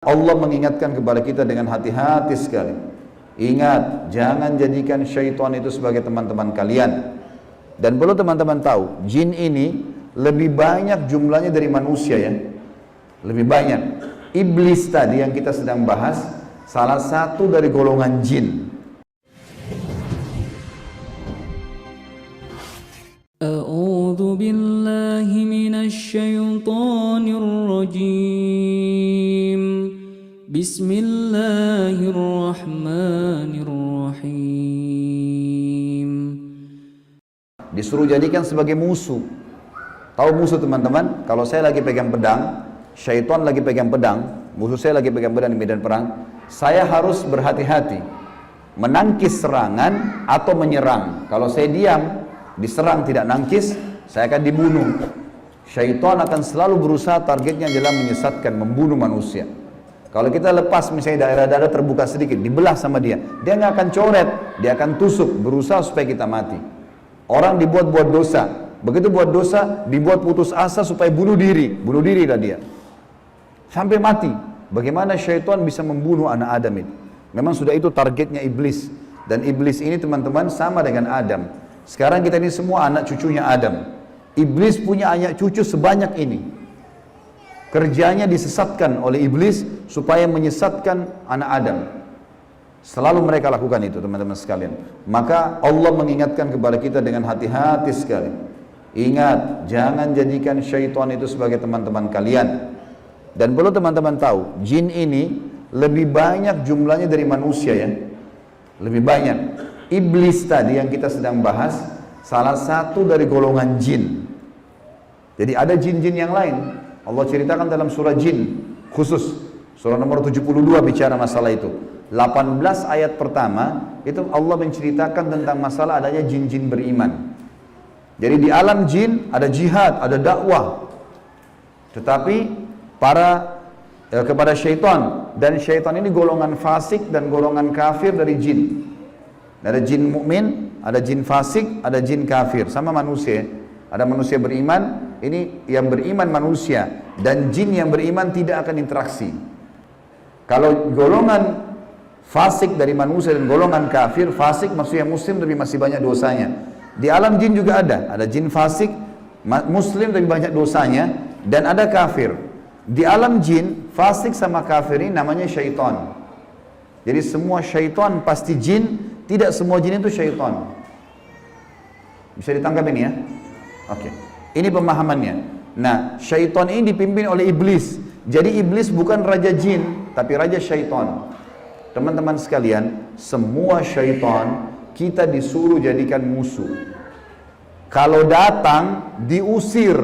Allah mengingatkan kepada kita dengan hati-hati sekali. Ingat, jangan jadikan syaitan itu sebagai teman-teman kalian. Dan perlu teman-teman tahu, jin ini lebih banyak jumlahnya dari manusia ya. Lebih banyak. Iblis tadi yang kita sedang bahas, salah satu dari golongan jin. A'udzu billahi minasy syaithanir rajim. Bismillahirrahmanirrahim. Disuruh jadikan sebagai musuh. Tahu musuh teman-teman? Kalau saya lagi pegang pedang, syaitan lagi pegang pedang, musuh saya lagi pegang pedang di medan perang, saya harus berhati-hati menangkis serangan atau menyerang. Kalau saya diam, diserang tidak nangkis, saya akan dibunuh. Syaitan akan selalu berusaha, targetnya adalah menyesatkan, membunuh manusia. Kalau kita lepas misalnya daerah-daerah terbuka sedikit, dibelah sama dia nggak akan coret, dia akan tusuk, berusaha supaya kita mati. Orang dibuat dosa, begitu buat dosa, dibuat putus asa supaya bunuh dirilah dia sampai mati. Bagaimana syaitan bisa membunuh anak Adam itu? Memang sudah itu targetnya iblis. Dan iblis ini teman-teman sama dengan Adam. Sekarang kita ini semua anak cucunya Adam. Iblis punya anak cucu sebanyak ini. Kerjanya disesatkan oleh iblis supaya menyesatkan anak Adam. Selalu mereka lakukan itu teman-teman sekalian. Maka Allah mengingatkan kepada kita dengan hati-hati sekali. Ingat, jangan jadikan syaitan itu sebagai teman-teman kalian. Dan perlu teman-teman tahu, jin ini lebih banyak jumlahnya dari manusia ya. Lebih banyak. Iblis tadi yang kita sedang bahas, salah satu dari golongan jin. Jadi ada jin-jin yang lain. Allah ceritakan dalam surah jin khusus, surah nomor 72 bicara masalah itu. 18 ayat pertama itu Allah menceritakan tentang masalah adanya jin-jin beriman. Jadi di alam jin ada jihad, ada dakwah. Tetapi kepada syaitan, dan syaitan ini golongan fasik dan golongan kafir dari jin. Ada jin mukmin, ada jin fasik, ada jin kafir, sama manusia. Ada manusia beriman, ini yang beriman manusia, dan jin yang beriman tidak akan interaksi. Kalau golongan fasik dari manusia dan golongan kafir, fasik maksudnya muslim tapi masih banyak dosanya. Di alam jin juga ada jin fasik, muslim tapi banyak dosanya, dan ada kafir. Di alam jin, fasik sama kafir ini namanya syaitan. Jadi semua syaitan pasti jin, tidak semua jin itu syaitan. Bisa ditangkap ini ya? Oke, ini pemahamannya. Nah, syaitan ini dipimpin oleh iblis. Jadi iblis bukan raja jin, tapi raja syaitan. Teman-teman sekalian, semua syaitan kita disuruh jadikan musuh. Kalau datang, diusir.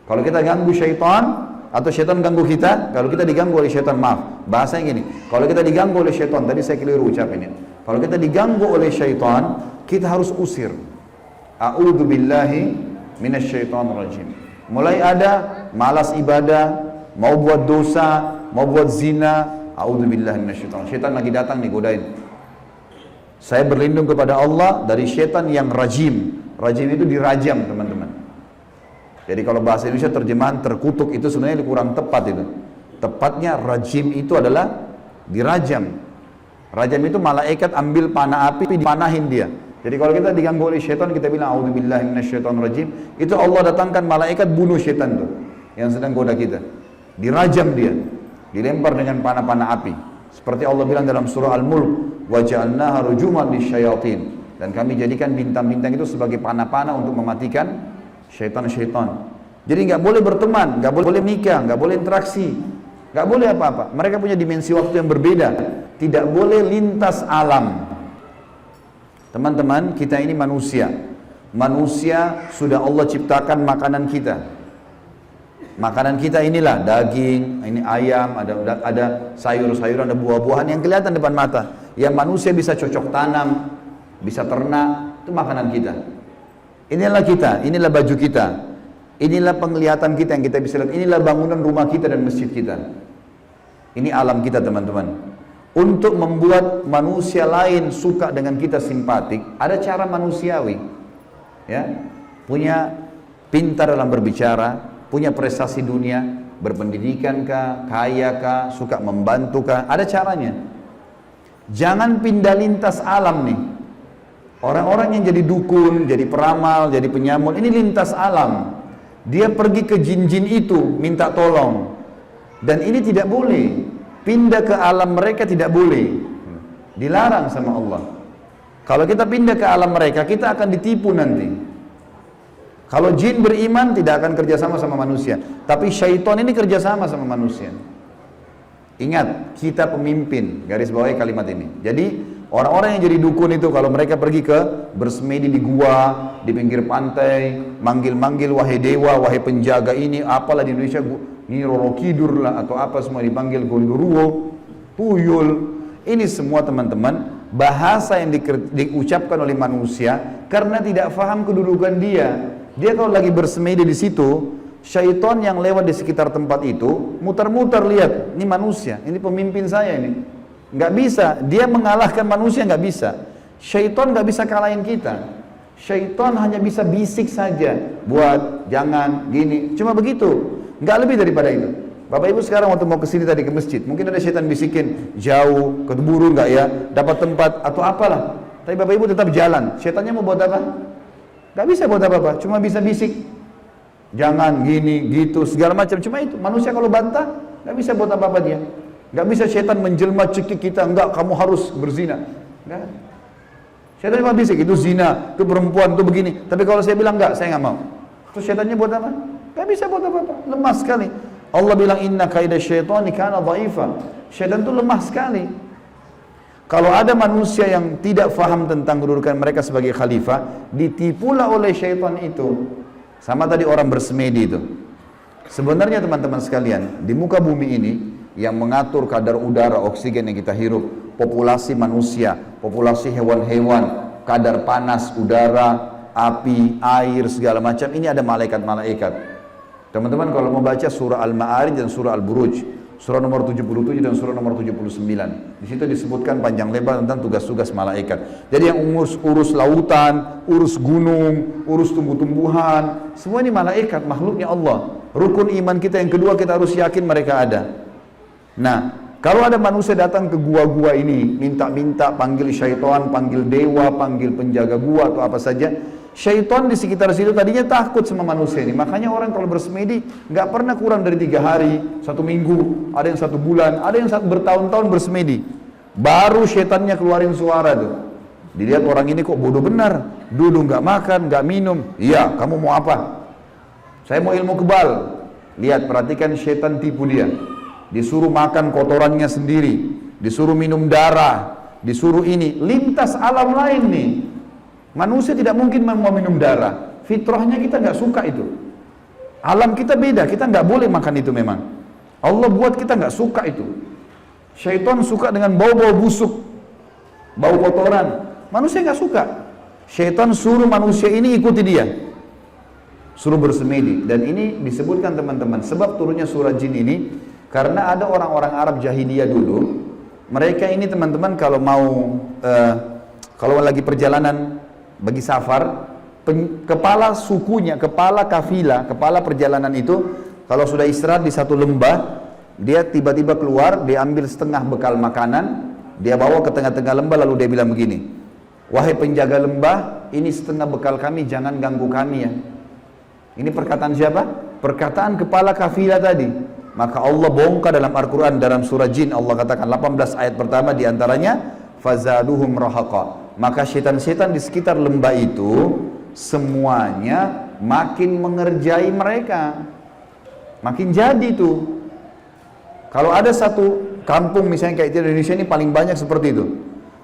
Kalau kita ganggu syaitan, atau syaitan ganggu kita, kalau kita diganggu oleh syaitan, maaf, bahasanya gini, kalau kita diganggu oleh syaitan, tadi saya keliru ucapinnya. Kalau kita diganggu oleh syaitan, kita harus usir. A'udzu billahi minasyaitonir rajim. Mulai ada malas ibadah, mau buat dosa, mau buat zina, a'udzu billahi minasyaitonir rajim. Syaitan lagi datang nih godain. Saya berlindung kepada Allah dari syaitan yang rajim. Rajim itu dirajam, teman-teman. Jadi kalau bahasa Indonesia terjemahan terkutuk itu sebenarnya kurang tepat itu. Tepatnya rajim itu adalah dirajam. Rajam itu malaikat ambil panah api dipanahin dia. Jadi kalau kita diganggu oleh syaitan, kita bilang a'udzubillahi minasyaitonir rajim, itu Allah datangkan malaikat bunuh syaitan tuh yang sedang goda kita. Dirajam dia, dilempar dengan panah-panah api. Seperti Allah bilang dalam surah Al-Mulk, wa ja'alnaha rujuman lisyayatin, dan kami jadikan bintang-bintang itu sebagai panah-panah untuk mematikan syaitan-syaitan. Jadi nggak boleh berteman, nggak boleh nikah, nggak boleh interaksi, nggak boleh apa-apa. Mereka punya dimensi waktu yang berbeda. Tidak boleh lintas alam. Teman-teman, kita ini manusia. Manusia sudah Allah ciptakan makanan kita. Makanan kita inilah daging, ini ayam, ada sayur-sayuran, ada buah-buahan yang kelihatan depan mata. Yang manusia bisa cocok tanam, bisa ternak, itu makanan kita. Inilah kita, inilah baju kita. Inilah penglihatan kita yang kita bisa lihat. Inilah bangunan rumah kita dan masjid kita. Ini alam kita, teman-teman. Untuk membuat manusia lain suka dengan kita, simpatik, ada cara manusiawi. Ya, punya pintar dalam berbicara, punya prestasi dunia, berpendidikan kah, kaya kah, suka membantu kah, ada caranya. Jangan pindah lintas alam nih. Orang-orang yang jadi dukun, jadi peramal, jadi penyamul, ini lintas alam. Dia pergi ke jin-jin itu, minta tolong. Dan ini tidak boleh. Pindah ke alam mereka tidak boleh. Dilarang sama Allah. Kalau kita pindah ke alam mereka, kita akan ditipu nanti. Kalau jin beriman, tidak akan kerjasama sama manusia. Tapi syaitan ini kerjasama sama manusia. Ingat, kita pemimpin. Garis bawahi kalimat ini. Jadi, orang-orang yang jadi dukun itu kalau mereka pergi ke bersemedi di gua, di pinggir pantai, manggil-manggil wahai dewa, wahai penjaga ini, apalah di Indonesia, ini Roro Kidur lah atau apa semua dipanggil Gondoruo, Tuyul. Ini semua teman-teman bahasa yang diucapkan oleh manusia karena tidak faham kedudukan dia. Dia kalau lagi bersemedi di situ, syaitan yang lewat di sekitar tempat itu muter-muter lihat, ini manusia, ini pemimpin saya ini. Nggak bisa, dia mengalahkan manusia nggak bisa. Syaitan nggak bisa kalahin kita. Syaitan hanya bisa bisik saja, buat, jangan, gini, cuma begitu, nggak lebih daripada itu. Bapak Ibu sekarang waktu mau kesini tadi ke masjid, mungkin ada syaitan bisikin, jauh, keburu nggak ya, dapat tempat atau apalah. Tapi Bapak Ibu tetap jalan. Syaitannya mau buat apa? Nggak bisa buat apa-apa, cuma bisa bisik, jangan, gini, gitu, segala macam. Cuma itu. Manusia kalau bantah, nggak bisa buat apa-apa dia. Nggak bisa syaitan menjelma cekik kita, enggak, kamu harus berzina. Nggak. Syaitan cuma bisik, itu zina, itu perempuan, itu begini. Tapi kalau saya bilang enggak, saya nggak mau. Terus syaitannya buat apa? Nggak bisa buat apa-apa, lemah sekali. Allah bilang inna kaidah syaitani kana dhaifa. Syaitan itu lemah sekali. Kalau ada manusia yang tidak faham tentang kedudukan mereka sebagai khalifah, ditipulah oleh syaitan itu. Sama tadi orang bersemedi itu. Sebenarnya teman-teman sekalian, di muka bumi ini yang mengatur kadar udara, oksigen yang kita hirup, populasi manusia, populasi hewan-hewan, kadar panas udara, api, air, segala macam, ini ada malaikat-malaikat. Teman-teman kalau mau baca surah Al-Ma'arij dan surah Al-Buruj, surah nomor 77 dan surah nomor 79, di situ disebutkan panjang lebar tentang tugas-tugas malaikat. Jadi yang urus lautan, urus gunung, urus tumbuh-tumbuhan, semua ini malaikat, makhluknya Allah. Rukun iman kita yang kedua, kita harus yakin mereka ada. Nah, kalau ada manusia datang ke gua-gua ini, minta-minta, panggil syaitan, panggil dewa, panggil penjaga gua atau apa saja, syaitan di sekitar situ tadinya takut sama manusia ini. Makanya orang kalau bersemedi nggak pernah kurang dari 3 hari, 1 minggu, ada yang 1 bulan, ada yang bertahun-tahun bersemedi. Baru syaitannya keluarin suara tuh. Dilihat orang ini kok bodoh benar, duduk nggak makan, nggak minum. Iya, kamu mau apa? Saya mau ilmu kebal. Lihat, perhatikan syaitan tipu dia. Disuruh makan kotorannya sendiri, disuruh minum darah, disuruh ini, lintas alam lain nih. Manusia tidak mungkin mau minum darah. Fitrahnya kita nggak suka itu. Alam kita beda, kita nggak boleh makan itu memang. Allah buat kita nggak suka itu. Syaitan suka dengan bau-bau busuk, bau kotoran. Manusia nggak suka. Syaitan suruh manusia ini ikuti dia, suruh bersemedi. Dan ini disebutkan teman-teman, sebab turunnya surah jin ini karena ada orang-orang Arab jahiliyah dulu. Mereka ini teman-teman kalau mau kalau lagi perjalanan bagi safar, kepala sukunya, kepala kafilah, kepala perjalanan itu kalau sudah istirahat di satu lembah, dia tiba-tiba keluar, dia ambil setengah bekal makanan, dia bawa ke tengah-tengah lembah, lalu dia bilang begini, wahai penjaga lembah, ini setengah bekal kami, jangan ganggu kami ya. Ini perkataan siapa? Perkataan kepala kafilah tadi. Maka Allah bongkar dalam Al-Quran, dalam surah jin, Allah katakan 18 ayat pertama diantaranya, fazaduhum rahaqa. Maka syaitan-syaitan di sekitar lembah itu semuanya makin mengerjai mereka, makin jadi tuh. Kalau ada satu kampung misalnya kayak di Indonesia ini paling banyak seperti itu.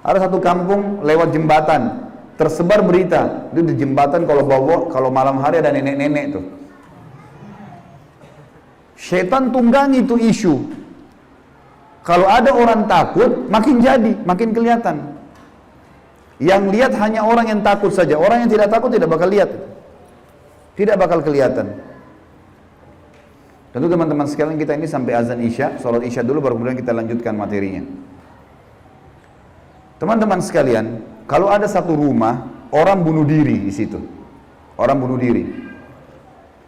Ada satu kampung lewat jembatan, tersebar berita itu di jembatan kalau malam hari ada nenek-nenek tuh. Syaitan tunggangi itu isu. Kalau ada orang takut, makin jadi, makin kelihatan. Yang lihat hanya orang yang takut saja. Orang yang tidak takut tidak bakal lihat. Tidak bakal kelihatan. Tentu teman-teman sekalian, kita ini sampai azan Isya, sholat Isya dulu baru kemudian kita lanjutkan materinya. Teman-teman sekalian, kalau ada satu rumah, orang bunuh diri di situ. Orang bunuh diri.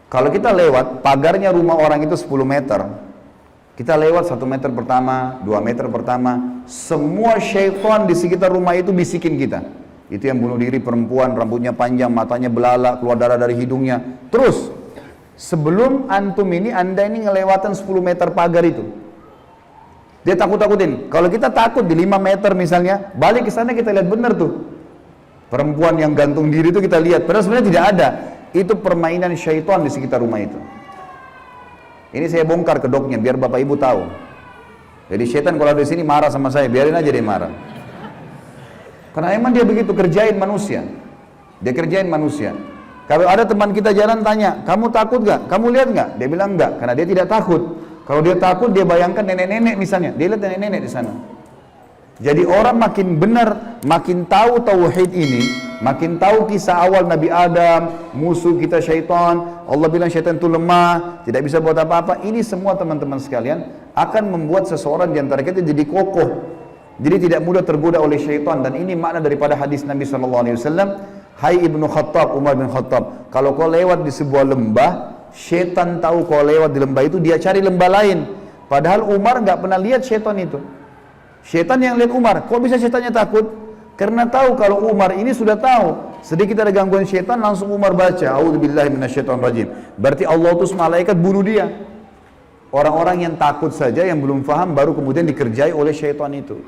Kalau kita lewat, pagarnya rumah orang itu 10 meter. Kita lewat 1 meter pertama, 2 meter pertama, semua syaitan di sekitar rumah itu bisikin kita. Itu yang bunuh diri perempuan, rambutnya panjang, matanya belalak, keluar darah dari hidungnya. Terus, sebelum antum ini, anda ini ngelewatan 10 meter pagar itu. Dia takut-takutin. Kalau kita takut di 5 meter misalnya, balik ke sana kita lihat benar tuh. Perempuan yang gantung diri itu kita lihat, padahal sebenarnya tidak ada. Itu permainan syaitan di sekitar rumah itu. Ini saya bongkar kedoknya biar Bapak Ibu tahu. Jadi syaitan kalau ada di sini marah sama saya, biarin aja dia marah. Karena emang dia begitu kerjain manusia. Dia kerjain manusia. Kalau ada teman kita jalan tanya, kamu takut gak? Kamu lihat gak? Dia bilang enggak, karena dia tidak takut. Kalau dia takut, dia bayangkan nenek-nenek misalnya. Dia lihat nenek-nenek di sana. Jadi orang makin benar, makin tahu tauhid ini, makin tahu kisah awal Nabi Adam, musuh kita syaitan, Allah bilang syaitan itu lemah, tidak bisa buat apa-apa. Ini semua teman-teman sekalian akan membuat seseorang di antara kita jadi kokoh. Jadi tidak mudah tergoda oleh syaitan. Dan ini makna daripada hadis Nabi SAW. Hai Ibnu Khattab, Umar bin Khattab, kalau kau lewat di sebuah lembah, syaitan tahu kau lewat di lembah itu, dia cari lembah lain. Padahal Umar nggak pernah lihat syaitan itu. Syaitan yang lihat Umar. Kok bisa syaitannya takut? Karena tahu kalau Umar ini sudah tahu. Sedikit ada gangguan syaitan, langsung Umar baca A'udzubillahi minasyaitonirrajim. Berarti Allah utus malaikat bunuh dia. Orang-orang yang takut saja, yang belum faham, baru kemudian dikerjai oleh syaitan itu.